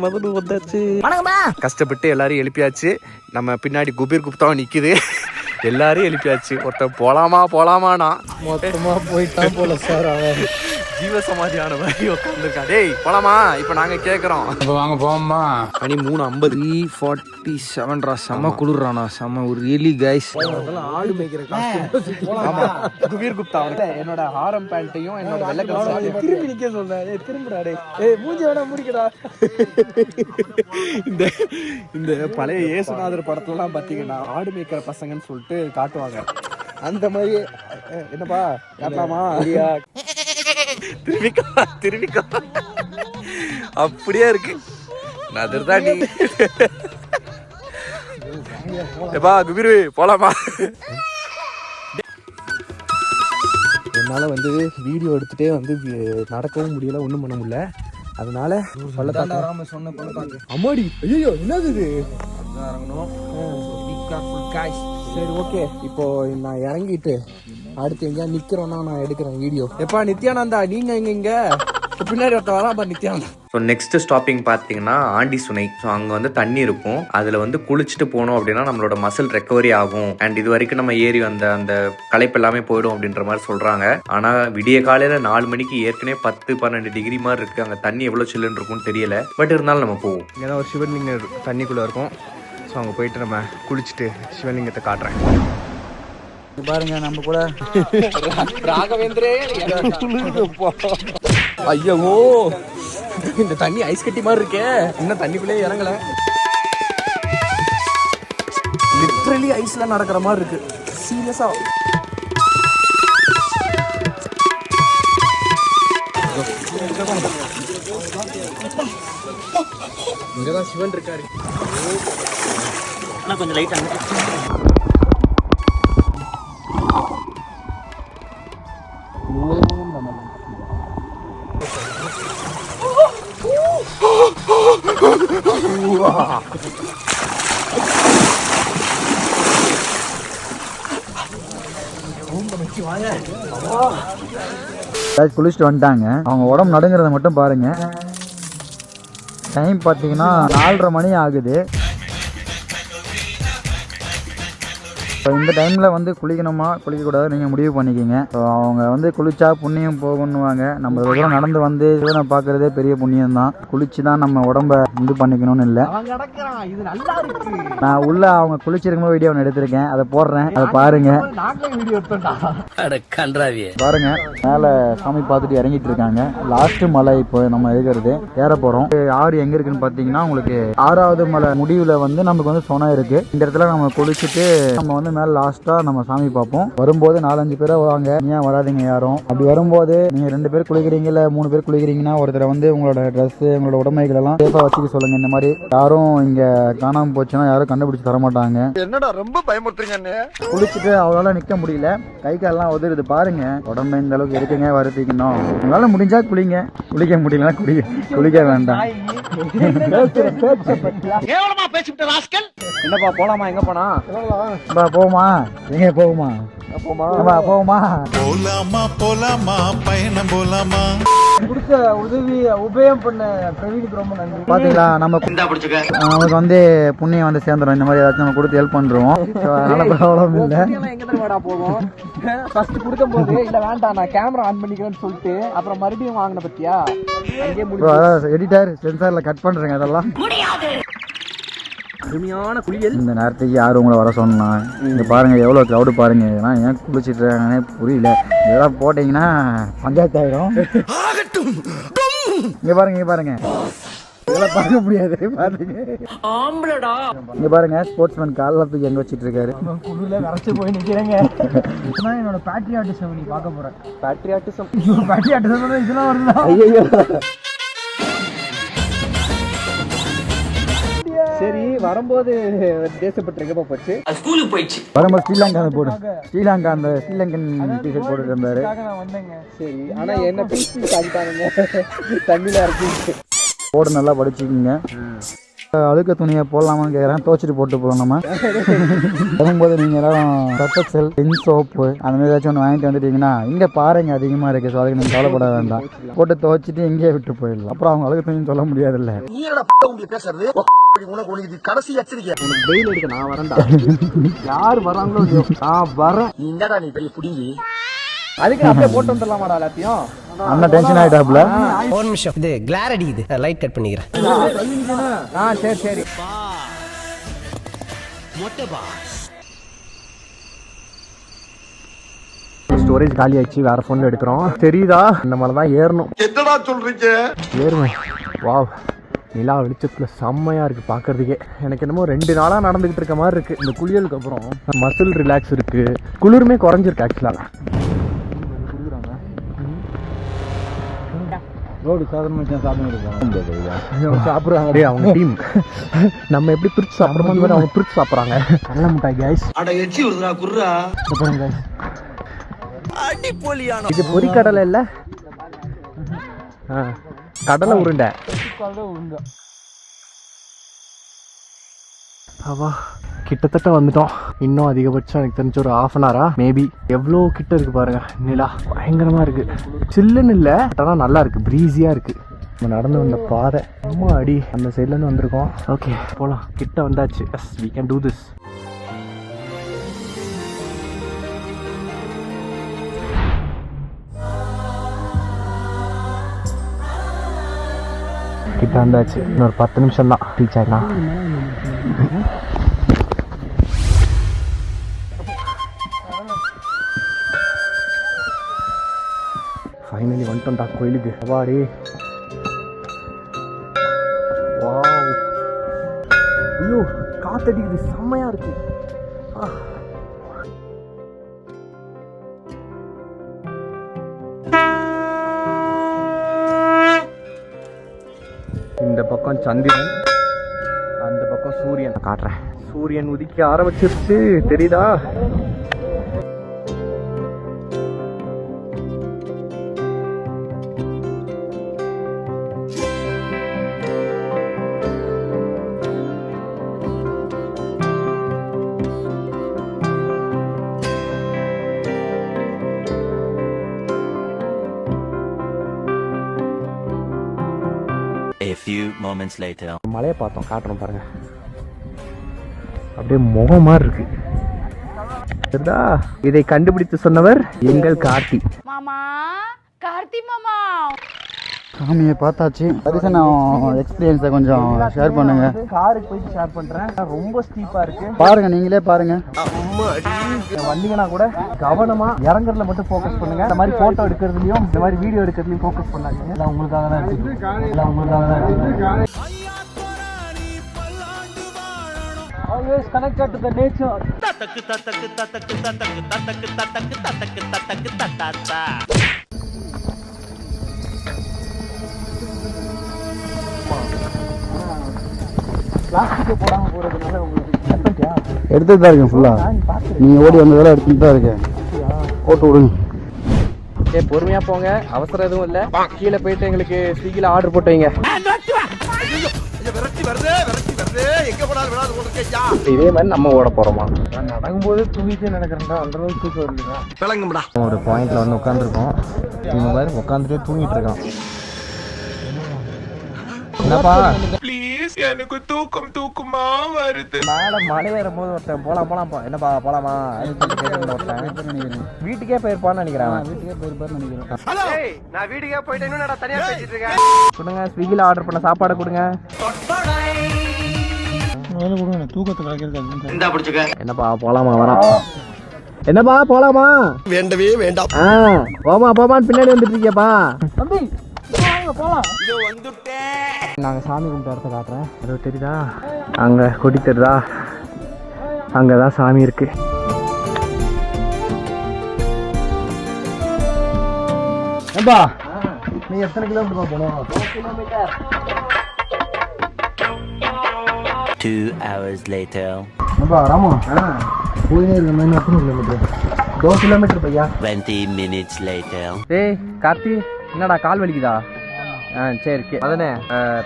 மதனு வந்தாச்சு. கஷ்டப்பட்டு எல்லாரையும் எழுப்பியாச்சு. நம்ம பின்னாடி குபீர் குப்தாவும் நிக்குது. எல்லாரையும் எழுப்பியாச்சு. ஒருத்தன் போலாமானா மொத்தமா போயிட்டான் போல சார். அவன் ஜீவ சமாதியான மாதிரி உட்காந்துருக்கான். டேய் போலாமா? இப்ப நாங்க கேக்குறோம். இப்போ வாங்க போமா. மணி 3:50. 3:47 செம்ம குளிர்றானா, செம்ம ஒரு ரியலி கைஸ். ஆடு மேய்க்கிற ஆமா, குபீர் குப்தா என்னோட ஹாரம் பேண்ட்டையும் என்னோட வெள்ளை கலர் திரும்பி நிக்க சொல்றேன். திரும்புடா டேய். ஏய் மூஞ்சி வேணா முடிக்கடா. இந்த பழைய இயேசுநாதர் படத்துலலாம் பாத்தீங்கன்னா ஆடு மேய்க்கிற பசங்கன்னு சொல்லிட்டு காட்டுவாங்க. அந்த மாதிரி என்னப்பா காட்டலாமா? திரும்பிக்கா அப்படியே இருக்கு. அதுதான் நீ எப்பா குபீரு போலாமா? என்னால வந்து வீடியோ எடுத்துட்டே வந்து நடக்கவும் முடியல, ஒன்றும் பண்ண முடியல. அதனால பள்ளத்தாக்கு சொன்ன பள்ளத்தாக்கு. அம்மாடி, ஐயோ என்னது இது? அதான் இறங்கணும். Be careful guys. சரி ஓகே, இப்போ நான் இறங்கிட்டு அடுத்து எங்கேயா நிக்கிறோம்னா நான் எடுக்கிறேன் வீடியோ. எப்பா நித்யானந்தா, நீங்க இங்க பின்னாடி ஒருத்த வரா நித்யானந்தா. ஸோ நெக்ஸ்ட் ஸ்டாப்பிங் பார்த்தீங்கன்னா ஆண்டி சுனை. ஸோ அங்கே வந்து தண்ணி இருக்கும். அதில் வந்து குளிச்சுட்டு போனோம் அப்படின்னா நம்மளோட மசில் ரெக்கவரி ஆகும். அண்ட் இது வரைக்கும் நம்ம ஏறி வந்த அந்த களைப்பு எல்லாமே போயிடும் அப்படின்ற மாதிரி சொல்கிறாங்க. ஆனால் விடிய காலையில் 4 மணிக்கு ஏற்கனவே 10-12 டிகிரி மாதிரி இருக்குது. அங்கே தண்ணி எவ்வளோ சில்லுன்னு இருக்கும்னு தெரியல, பட் இருந்தாலும் நம்ம போவோம். ஏன்னா ஒரு சிவலிங்கம் தண்ணிக்குள்ளே இருக்கும். ஸோ அங்கே போயிட்டு நம்ம குளிச்சுட்டு சிவலிங்கத்தை காட்டுறேன். பாருங்க நம்ம கூட ராகவேந்திரே ஐயோ இந்த தண்ணி ஐஸ் கட்டி மாதிரி இருக்கே, இன்னும் தண்ணிக்குள்ளே இறங்கல. லிட்ரலி ஐஸ்ல நடக்கிற மாதிரி இருக்கு சீரியஸா. இங்கதான் சிவன் இருக்காரு. ஆனா கொஞ்சம் லைட் அங்க குளிச்சுட்டு வந்துட்டாங்க. அவங்க உடம்பு நடுங்கிறத மட்டும் பாருங்க. டைம் பார்த்தீங்கன்னா 4:30 மணி ஆகுது. இப்போ இந்த டைமில் வந்து குளிக்கணுமா குளிக்கக்கூடாது நீங்கள் முடிவு பண்ணிக்கிங்க. ஸோ அவங்க வந்து குளிச்சா புண்ணியம் போகணுவாங்க. நம்ம தூரம் நடந்து வந்து சிவனை பார்க்குறதே பெரிய புண்ணியம் தான். குளிச்சு தான் நம்ம உடம்ப இது பண்ணிக்கணும்னு இல்லை. நான் உள்ள அவங்க குளிச்சிருக்கும்போது வீடியோ ஒன்று எடுத்திருக்கேன், அதை போடுறேன், அதை பாருங்க. பாருங்க மேலே சாமி பார்த்துட்டு இறங்கிட்டு இருக்காங்க. லாஸ்ட் மலை இப்போ நம்ம இருக்கிறது ஏற போகிறோம். ஆறு எங்கே இருக்குன்னு பார்த்தீங்கன்னா உங்களுக்கு 6வது மலை முடிவில் வந்து நமக்கு வந்து சொனம் இருக்கு. இந்த இடத்துல நம்ம குளிச்சுட்டு நம்ம வந்து மேல லாஸ்டா நம்ம சாமி பார்ப்போம். வரும்போது 4-5 பேரை வாங்க, ஏன் வராதிங்க யாரும். அப்படி வரும்போது நீங்க 2 பேர் குளிக்கிறீங்க இல்ல 3 பேர் குளிக்கிறீங்கன்னா ஒருத்தர் வந்து உங்களோட ட்ரெஸ் உங்களோட உடமைகள் எல்லாம் சேஃபா வச்சுக்க சொல்லுங்க. இந்த மாதிரி யாரும் இங்க காணாம போச்சுன்னா யாரும் கண்டுபிடிச்சு தர மாட்டாங்க. என்னடா ரொம்ப பயமுறுத்துறீங்க. குளிச்சுட்டு அவரால் நிக்க முடியல, கை காலெல்லாம் உதறுது பாருங்க. உடம்பு இந்த அளவுக்கு இருக்குங்க வருத்திக்கணும். உங்களால முடிஞ்சா குளிங்க, குளிக்க முடியலன்னா குளிக்க வேண்டாம். என்னப்பா போலாமா? எங்க போனா போமா எங்க போகுமா போகுமா போலாமா பயணம் போலாமா. கொடுத்த உதவி உபயம் பண்ண பிரவீனுக்கு ரொம்ப நன்றி. பாத்தீங்களா நமக்கு வந்து புண்ணியம் வந்து சேர்ந்துடும். இந்த மாதிரி ஏதாச்சும் நம்ம கொடுத்து ஹெல்ப் பண்றோம். அதனால ப்ராப்ளம் இல்ல. எங்க தடவை போகும் ஃபர்ஸ்ட் கொடுக்கும் போது இல்ல வேண்டாம் நான் கேமரா ஆன் பண்ணிக்கிறேன்னு சொல்லிட்டு அப்புறம் மறுபடியும் வாங்கின பத்தியா எடிட்டர் சென்சார்ல கட் பண்றேங்க அதெல்லாம். அருமையான குளியல். இந்த நேரத்துக்கு யாரும் உங்களை வர சொன்னா இங்க பாருங்க எவ்வளவு கிரௌடு பாருங்க. இதெல்லாம் ஏன் குளிச்சுட்டு இருக்காங்கன்னே புரியல. இதெல்லாம் போட்டீங்கன்னா பஞ்சாயத்து ஆயிடும். இங்க பாருங்க இதெல்லாம் பார்க்க முடியாது. இங்க பாருங்க ஸ்போர்ட்ஸ்மேன் காலைல தூக்கி எங்க வச்சிட்டு இருக்காரு. குளிர்ல விரைச்சு போய் நிக்கிறேங்க. என்னோட பேட்ரியாட்டிசம் நீ பார்க்க போறேன். பேட்ரியாட்டிசம் இதெல்லாம் வருதா? ஐயோ சரி வரும்போது தேசப்பட்டு எங்க போச்சு? ஸ்கூலுக்கு போயிடுச்சு. வரும்போது ஸ்ரீலங்கா போடு ஸ்ரீலங்கன் டிஷர்ட் போட்டுட்டு இருந்தாரு. நான் வந்தேங்க. சரி ஆனா என்ன பேசி காட்டிட்டானுங்க தண்ணியில இறக்கி. போடு நல்லா படிச்சுக்கிங்க. அழுக்க துணியை போடலாமான்னு கேட்குறேன். துவச்சிட்டு போட்டு போகலாம். நம்ம வரும்போது நீங்கள் எல்லாரும் சர்ஃபெக்சல் சோப்பு அந்த மாதிரி ஏதாச்சும் ஒன்று வாங்கிட்டு வந்துட்டீங்கன்னா இங்கே பாருங்க அதிகமாக இருக்குது. ஸோ அதுக்கு நீங்கள் கவலைப்பட வேண்டாம். போட்டு துவச்சிட்டு இங்கேயே விட்டு போயிடலாம். அப்புறம் அவங்க அழுக்க துணின்னு சொல்ல முடியாதுல்ல. கடைசி எச்சரிக்கை. வெயில் எடுக்க நான் வரேன்டா. யார் வராங்களோ நான் வரேன். என்னடா நீ பெரிய புடிங்கி. அதுக்கு அப்படியே போட்டு வந்துடலாமாடா எல்லாத்தையும். அண்ணா டென்ஷன் ஆகிட்டாப்புல. ஒரு நிமிஷம் இது கிளார் அடிக்குது, லைட் கட் பண்ணிக்கிறேன். சரி ஸ்டோரேஜ் காலி ஆயிடுச்சு. வேற போன்ல எடுக்கிறோம். தெரியுதா இந்த மாதிரி தான் ஏறணும். என்னடா சொல்றீங்க? ஏறுங்க. வாவ் நிலா வெளிச்சத்துல செம்மையா இருக்கு பாக்குறதுக்கே. எனக்கு என்னமோ 2 நாளா நடந்துகிட்டு இருக்க மாதிரி இருக்கு. இந்த குளியலுக்கு அப்புறம் மசில் ரிலாக்ஸ் இருக்கு. குளிருமே குறைஞ்சிருக்கு ஆக்சுவலா. ரோடு சாப்பிடுறாங்க அவங்க டீம். நம்ம எப்படி பிரிச்சு சாப்பிடுறோம் அவங்க பிரிச்சு சாப்பிடுறாங்க. நல்ல முட்டாய் கைஸ். இது பொரிக்கடலை இல்ல, கடலை உருண்டை. அவா கிட்டத்தட்ட வந்துட்டோம். இன்னும் அதிகபட்சம் எனக்கு தெரிஞ்ச ஒரு 1/2 an hour மேபி. எவ்வளோ கிட்ட இருக்கு பாருங்க. நிலா பயங்கரமா இருக்கு. சில்லுன்னு இல்லை, ஆனால் நல்லா இருக்கு, ப்ரீஸியா இருக்கு. நம்ம நடந்து வந்த பாதை அம்மா அடி அந்த சைட்லேருந்து வந்திருக்கோம். ஓகே போகலாம். கிட்ட வந்தாச்சு. Yes we can do this. கிட்ட வந்தாச்சு. இன்னொரு 10 நிமிஷம் தான் ரீச் ஆகிடலாம். ஃபைனலி வந்துட்டோம்டா கோயிலுக்கு. அவாடி வாவ், ஐயோ காத்தடிக்குது, செம்மையா இருக்கு. இந்த பக்கம் சந்திரன், அந்த பக்கம் சூரியன். காட்டுறேன், சூரியன் உதிக்க ஆரம்பிச்சிருச்சு, தெரியுதா? A few moments later. மலையை பார்த்தோம், காட்டுறோம் பாருங்க. அப்படியே முகம் மாதிரி இருக்கு. சரிதா? இதை கண்டுபிடித்து சொன்னவர் எங்கள் கார்த்தி மாமா. கார்த்தி மாமா. சாமியை பார்த்தாச்சு. தரிசனம் எக்ஸ்பீரியன்ஸை கொஞ்சம் ஷேர் பண்ணுங்க. காருக்கு போயிட்டு ஷேர் பண்றேன். ரொம்ப ஸ்டீப்பா இருக்கு, பாருங்க, நீங்களே பாருங்க. வந்தீங்கன்னா கூட கவனமா இறங்குறதுல மட்டும் ஃபோக்கஸ் பண்ணுங்க. இந்த மாதிரி போட்டோ எடுக்கிறதுலயும் இந்த மாதிரி வீடியோ எடுக்கிறதுலயும் ஃபோக்கஸ் பண்ணாதீங்க. எல்லாம் உங்களுக்காக தான் இருக்கு, எல்லாம் உங்களுக்காக தான் இருக்கு. Always connected to the nature. பிளாஸ்டிக்கை போடாம போறதுனால உங்களுக்கு எடுத்துட்டு தான் இருக்கேன் ஃபுல்லாக. நீங்கள் ஓடி வந்ததெல்லாம் எடுத்துட்டு தான் இருக்கேன். போட்டு விடுங்க. பொறுமையா போங்க, அவசரம் எதுவும் இல்ல. கீழே போயிட்டு எங்களுக்கு ஸ்விக்கில ஆர்டர் போட்டு வைங்க. இதே மாதிரி நம்ம ஓட போறோமா? நடக்கும் போது தூங்கிட்டு நடக்கிறேன்டா, அந்த அளவுக்கு தூக்கம் வருதுங்க. ஒரு பாயிண்ட்ல வந்து உட்காந்துருக்கோம். இந்த மாதிரி உட்காந்துட்டே தூங்கிட்டு இருக்கான். என்னப்பா ப்ளீஸ், எனக்கு தூக்கமா வருது. மேடம் மலை ஏறும் போது ஒருத்தன் போலாம்ப்பா, என்னப்பா போலாமா ஒருத்தன் வீட்டுக்கே போயிருப்பான்னு நினைக்கிறேன். வீட்டுக்கே போயிருப்பாருன்னு நினைக்கிறேன். நான் வீட்டுக்கே போயிட்டு இன்னும் தனியா பேசிட்டு இருக்கேன். கொடுங்க, ஸ்விக்கில ஆர்டர் பண்ண சாப்பாடு கொடுங்க. கொடுங்க, தூக்கத்தை கலைக்கிறது. என்னப்பா போலாமா? வரோம். என்னப்பா போலாமா? வேண்டவே வேண்டாம். போமான்னு பின்னாடி வந்துட்டு இருக்கியப்பா. தம்பி போலாம். நாங்க சாமி கும்பிட்ட இடத்த காட்டுறேன். அது தெரியுதா? அங்க கொடி தெரியுதா? அங்கதான் சாமி இருக்கு. ஏம்பா நீ எத்தனை கிலோமீட்டர் போனோம்? 2 hours later. ராமா போயினே இருக்க மாதிரி எத்தனை கிலோமீட்டர்? 2 கிலோமீட்டர் பையா. 20 minutes later. ஏய் கார்த்தி, என்னடா கால் வலிக்குதா? சரி, அதனே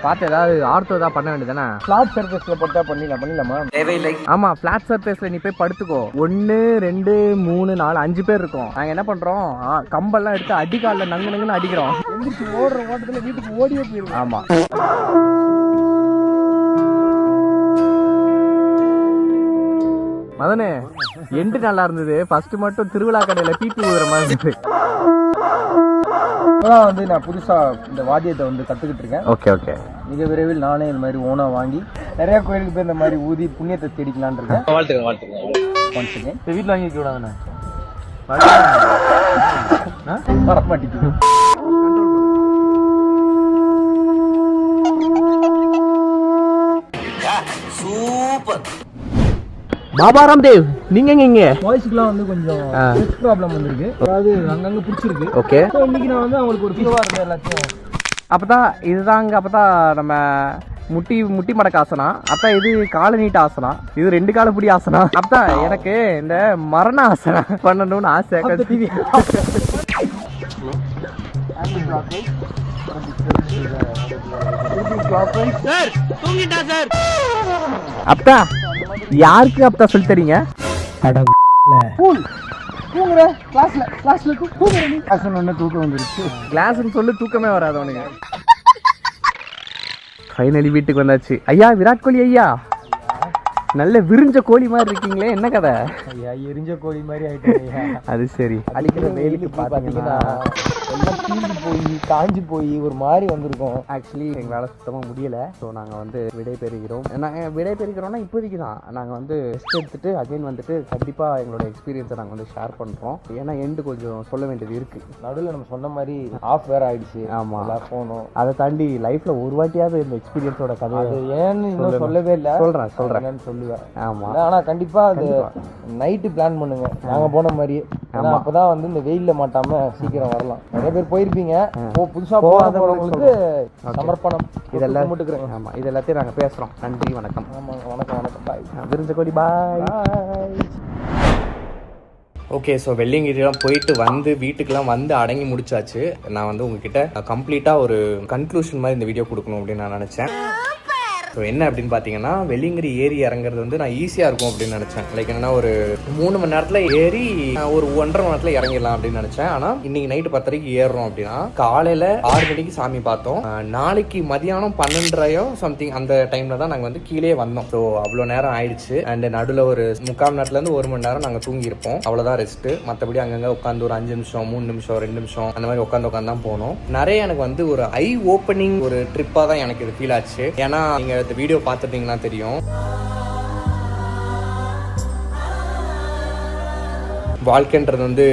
பார்த்து ஏதாவது ஆர்த்தோ தான் பண்ண வேண்டியதானே? ஃபிளாட் சர்ஃபேஸ்ல போட்டா பண்ணிடலாமா? தேவையில்லை. ஆமா, ஃபிளாட் சர்ஃபேஸ்ல நீ போய் படுத்துக்கோ. 1 2 3 4 5 பேர் இருக்கோம். நாங்க என்ன பண்றோம், கம்பெல்லாம் எடுத்து அடிக்கால நங்குன்னு அடிக்கிறோம். எந்திரிச்சு ஓடுற ஓட்டத்துல வீட்டுக்கு ஓடியே போயிருவோம். ஆமா, மதனே எண்டு நல்லா இருந்தது. ஃபர்ஸ்ட் மட்டும் திருவிழா கடையில பீப்பி ஊதுற மாதிரி இருந்தது. வந்து நான் புதுசா இந்த வாத்தியத்தை வந்து கத்துக்கிட்டு இருக்கேன். ஓகே. மிக விரைவில் நானே இந்த மாதிரி ஓனா வாங்கி நிறைய கோயிலுக்கு போய் இந்த மாதிரி ஊதி புண்ணியத்தை தேடிக்கலான் இருக்கேன். வாழ்த்துங்க. இப்போ வீட்டில் வாங்கி வைக்க விடாதானே? வர மாட்டேங்குது. Super. பாபா ராம்தேவ், நீங்க எங்க? வாய்ஸ்க்குலாம் வந்து கொஞ்சம் ப்ராப்ளம் வந்திருக்கு, அதாவது அங்கங்க பிடிச்சிருக்கு. ஓகே, இன்னைக்கு நான் வந்து அவங்களுக்கு ஒரு ஃபீவா இருந்தேன் எல்லாத்தையும். அப்பதான் இதுதாங்க, அப்பதான் நம்ம முட்டி மடக்க ஆசனா. அப்பதான் இது கால நீட்ட ஆசனா, இது 2 கால பிடி ஆசனா. அப்பதான் எனக்கு இந்த மரண ஆசனா பண்ணணும்னு ஆசை. அப்பா யாருக்கு அப்பா சொல்லி தரீங்க? கிளாஸ்னு சொல்லி தூக்கமே வராது அவனுக்கு. ஃபைனலி வீட்டுக்கு வந்தாச்சு. ஐயா விராட் கோலி ஐயா, நல்ல விரிஞ்ச கோழி மாதிரி இருக்கீங்களே, என்ன கதை? ஐயா எரிஞ்ச கோழி மாதிரி ஆயிட்டேன். அது சரி, அடிக்கிற வெயிலுக்கு பாத்தீங்கன்னா எல்லாம் தீஞ்சு போய் காஞ்சி போய் ஒரு மாதிரி வந்திருக்கோம். ஆக்சுவலி எங்களால் சுத்தமாக முடியலை. ஸோ நாங்கள் வந்து விடைபெறுகிறோம். நாங்கள் விடைபெறுகிறோம்னா இப்போதைக்கு தான். நாங்கள் வந்து ரெஸ்ட் எடுத்துகிட்டு அகைன் வந்துட்டு கண்டிப்பாக எங்களோட எக்ஸ்பீரியன்ஸை நாங்கள் வந்து ஷேர் பண்ணுறோம். ஏன்னா எண்டு கொஞ்சம் சொல்ல வேண்டியது இருக்குது. நடுவில் நம்ம சொன்ன மாதிரி ஆஃப் வேற ஆயிடுச்சு. ஆமாம், எல்லாம் போனோம். அதை தாண்டி லைஃப்பில் ஒரு வாட்டியாவது இந்த எக்ஸ்பீரியன்ஸோட கதை அது ஏன்னு இன்னும் சொல்லவே இல்லை. சொல்கிறேன் சொல்லுவேன். ஆமாம், ஆனால் கண்டிப்பாக அது நைட்டு பிளான் பண்ணுங்க நாங்கள் போன மாதிரி. ஏன்னா அப்பதான் வந்து இந்த வெயில்ல மாட்டாம சீக்கிரம் வரலாம். நிறைய பேர் போயிருப்பீங்க. புதுசா போறவங்களுக்கு சமர்ப்பணம் இதெல்லாம் முட்டுக்கிறேன். ஆமா, இது எல்லாத்தையும் நாங்க பேசுறோம். நன்றி, வணக்கம். ஆமாங்க, வணக்கம் வணக்கம். பாய். விருஞ்சக்கோடி பாய். ஓகே, ஸோ வெள்ளியங்கிரிலாம் போயிட்டு வந்து வீட்டுக்கெல்லாம் வந்து அடங்கி முடிச்சாச்சு. நான் வந்து உங்ககிட்ட கம்ப்ளீட்டாக ஒரு கன்க்ளூஷன் மாதிரி இந்த வீடியோ கொடுக்கணும் அப்படின்னு நான் நினச்சேன். ஸோ என்ன அப்படின்னு பார்த்தீங்கன்னா, வெள்ளியங்கிரி ஏறி இறங்குறது வந்து நான் ஈஸியாக இருக்கும் அப்படின்னு நினச்சேன். லைக் என்னன்னா ஒரு 3 மணி நேரத்தில் ஏறி ஒரு 1.5 மணி நேரத்தில் இறங்கிடலாம் அப்படின்னு நினச்சேன். ஆனால் இன்னைக்கு நைட்டு 10:30 ஏறுறோம் அப்படின்னா காலையில் 6 மணிக்கு சாமி பார்த்தோம். நாளைக்கு மதியானம் 12:30 சம்திங் அந்த டைமில் தான் நாங்கள் வந்து கீழே வந்தோம். ஸோ அவ்வளோ நேரம் ஆயிடுச்சு. அண்ட் நடுவில் ஒரு 3/4 மணி நேரத்துலேருந்து 1 மணி நேரம் நாங்கள் தூங்கியிருப்போம். அவ்வளோதான் ரெஸ்ட்டு. மற்றபடி அங்கங்கே உட்காந்து ஒரு 5 நிமிஷம் 3 நிமிஷம் 2 நிமிஷம் அந்த மாதிரி உட்காந்து தான் போனோம். நிறைய எனக்கு வந்து ஒரு ஐ ஓப்பனிங் ஒரு ட்ரிப்பாக தான் எனக்கு இது ஃபீல் ஆச்சு. ஏன்னா நீங்கள் இந்த வீடியோ பார்த்துட்டீங்கன்னா தெரியும், வாழ்க்கைன்றது வந்து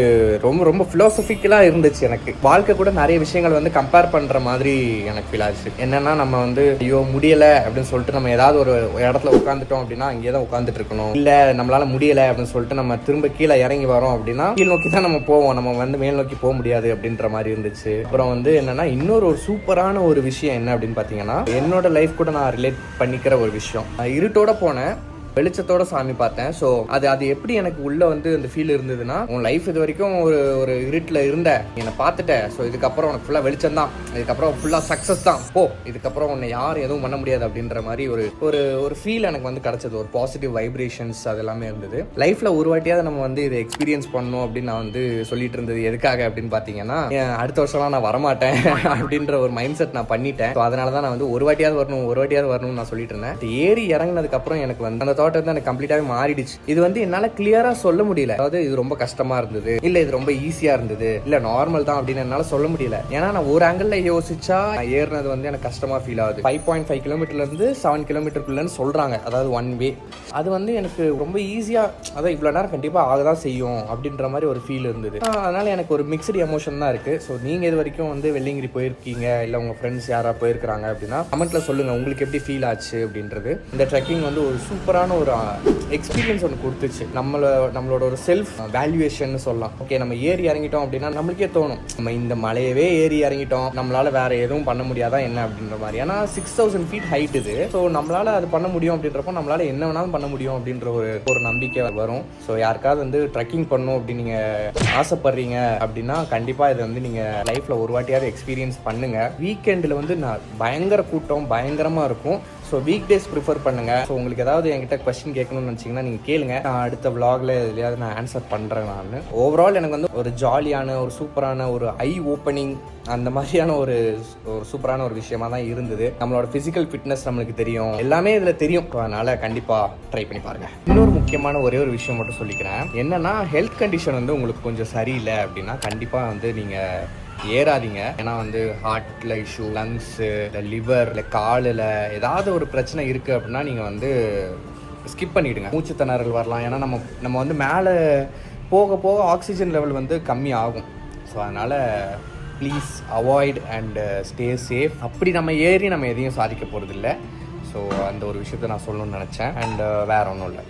ரொம்ப ரொம்ப ஃபிலாசபிக்கலாக இருந்துச்சு. எனக்கு வாழ்க்கை கூட நிறைய விஷயங்கள் வந்து கம்பேர் பண்ணுற மாதிரி எனக்கு ஃபீல் ஆச்சு. என்னன்னா, நம்ம வந்து ஐயோ முடியலை அப்படின்னு சொல்லிட்டு நம்ம ஏதாவது ஒரு இடத்துல உட்காந்துட்டோம் அப்படின்னா அங்கேயே தான் உட்காந்துட்டு இருக்கணும். இல்லை நம்மளால முடியலை அப்படின்னு சொல்லிட்டு நம்ம திரும்ப கீழே இறங்கி வரோம் அப்படின்னா கீழ் நோக்கி தான் நம்ம போவோம். நம்ம வந்து மேல் நோக்கி போக முடியாது அப்படின்ற மாதிரி இருந்துச்சு. அப்புறம் வந்து என்னன்னா, இன்னொரு ஒரு சூப்பரான ஒரு விஷயம் என்ன அப்படின்னு பார்த்தீங்கன்னா, என்னோட லைஃப் கூட நான் ரிலேட் பண்ணிக்கிற ஒரு விஷயம். இருட்டோட போனேன், வெளிச்சத்தோட சாமி பார்த்தேன். ஸோ அது எப்படி எனக்கு உள்ள வந்து அந்த ஃபீல் இருந்ததுன்னா, உன் லைஃப் இது வரைக்கும் ஒரு இருட்டில் இருந்த என்னை பார்த்துட்டேன். ஸோ இதுக்கப்புறம் உனக்கு ஃபுல்லாக வெளிச்சம் தான், இதுக்கப்புறம் ஃபுல்லாக சக்ஸஸ் தான், போ இதுக்கப்புறம் உன்னை யாரும் எதுவும் பண்ண முடியாது அப்படின்ற மாதிரி ஒரு ஃபீல் எனக்கு வந்து கிடச்சது. ஒரு பாசிட்டிவ் வைப்ரேஷன்ஸ் அது எல்லாமே இருந்தது. லைஃப்பில் ஒரு வாட்டியாவது நம்ம வந்து இதை எக்ஸ்பீரியன்ஸ் பண்ணணும் அப்படின்னு நான் வந்து சொல்லிட்டு இருந்தது. எதுக்காக அப்படின்னு பார்த்தீங்கன்னா, அடுத்த வருஷம்லாம் நான் வரமாட்டேன் அப்படின்ற ஒரு மைண்ட் செட் நான் பண்ணிட்டேன். ஸோ அதனால தான் நான் வந்து ஒரு வாட்டியாவது வரணும்னு நான் சொல்லிட்டு இருந்தேன். ஏறி இறங்கினதுக்கப்புறம் எனக்கு வந்து அந்த தாட் வந்து எனக்கு கம்ப்ளீட்டாவே மாறிடுச்சு. இது வந்து என்னால கிளியரா சொல்ல முடியல. அதாவது இது ரொம்ப கஷ்டமா இருந்தது, இல்ல இது ரொம்ப ஈஸியா இருந்தது, இல்ல நார்மல் தான் அப்படின்னு என்னால சொல்ல முடியல. ஏன்னா நான் ஒரு ஆங்கிள் யோசிச்சா ஏறினது வந்து எனக்கு கஷ்டமா ஃபீல் ஆகுது. 5.5 கிலோமீட்டர்ல இருந்து 7 கிலோமீட்டருக்குள்ளன்னு சொல்றாங்க, அதாவது 1 வே. அது வந்து எனக்கு ரொம்ப ஈஸியா, அதாவது இவ்வளவு நேரம் கண்டிப்பா ஆகதான் செய்யும் அப்படின்ற மாதிரி ஒரு ஃபீல் இருந்தது. அதனால எனக்கு ஒரு மிக்சடு எமோஷன் தான் இருக்கு. ஸோ நீங்க இது வரைக்கும் வந்து வெள்ளியங்கிரி போயிருக்கீங்க, இல்ல உங்க ஃப்ரெண்ட்ஸ் யாரா போயிருக்காங்க அப்படின்னா கமெண்ட்ல சொல்லுங்க உங்களுக்கு எப்படி ஃபீல் ஆச்சு அப்படின்றது. இந்த ட்ரெக்கிங் வந்து ஒரு சூப்பரான ஒரு எக்ஸ்பீரியன்ஸ் ஒன்று கொடுத்துச்சு. நம்மளோட ஒரு செல்ஃப் வேல்யூவேஷன் சொல்லலாம். ஓகே, நம்ம ஏறி இறங்கிட்டோம் அப்படின்னா நம்மளுக்கே தோணும், நம்ம இந்த மலையவே ஏறி இறங்கிட்டோம், நம்மளால வேற எதுவும் பண்ண முடியாதா என்ன அப்படின்ற மாதிரி. ஏன்னா 6000 feet ஹைட் இது. ஸோ நம்மளால அது பண்ண முடியும் அப்படின்றப்போ நம்மளால என்ன வேணாலும் பண்ண முடியும் அப்படின்ற ஒரு நம்பிக்கை வரும். ஸோ யாருக்காவது வந்து ட்ரெக்கிங் பண்ணணும் அப்படின்னு நீங்க ஆசைப்படுறீங்க அப்படின்னா கண்டிப்பா இதை வந்து நீங்க லைஃப்ல ஒரு வாட்டியாவது எக்ஸ்பீரியன்ஸ் பண்ணுங்க. வீக்கெண்டில் வந்து பயங்கர கூட்டம் பயங்கரமா இருக்கும். ஸோ வீக் டேஸ் ப்ரிஃபர் பண்ணுங்க. ஸோ உங்களுக்கு ஏதாவது என்கிட்ட கொஸ்டின் கேட்கணும்னு நினச்சிங்கன்னா நீங்கள் கேளுங்க. நான் அடுத்த vlogல எதுலையாவது நான் ஆன்சர் பண்ணுறேன். நான் ஓவரால் எனக்கு வந்து ஒரு ஜாலியான ஒரு சூப்பரான ஒரு ஐ ஓப்பனிங் அந்த மாதிரியான ஒரு சூப்பரான ஒரு விஷயமா தான் இருந்தது. நம்மளோட ஃபிசிக்கல் ஃபிட்னஸ் நம்மளுக்கு தெரியும், எல்லாமே இதில் தெரியும். அதனால கண்டிப்பாக ட்ரை பண்ணி பாருங்க. இன்னொரு முக்கியமான ஒரே ஒரு விஷயம் மட்டும் சொல்லிக்கிறேன். என்னன்னா, ஹெல்த் கண்டிஷன் வந்து உங்களுக்கு கொஞ்சம் சரியில்லை அப்படின்னா கண்டிப்பாக வந்து நீங்கள் ஏறாதீங்க. ஏன்னா வந்து ஹார்ட்ல இஷ்யூ, லங்ஸு, இல்லை லிவர், இல்லை காலில் ஏதாவது ஒரு பிரச்சனை இருக்குது அப்படின்னா நீங்கள் வந்து ஸ்கிப் பண்ணிவிடுங்க. மூச்சு திணறல் வரலாம். ஏன்னா நம்ம வந்து மேலே போக போக ஆக்சிஜன் லெவல் வந்து கம்மி ஆகும். ஸோ அதனால் please avoid and stay safe. அப்படி நம்ம ஏறி நம்ம எதையும் சாதிக்க போகிறதில்ல. ஸோ அந்த ஒரு விஷயத்தை நான் சொல்லணும்னு நினச்சேன். அண்ட் வேறு ஒன்றும் இல்லை.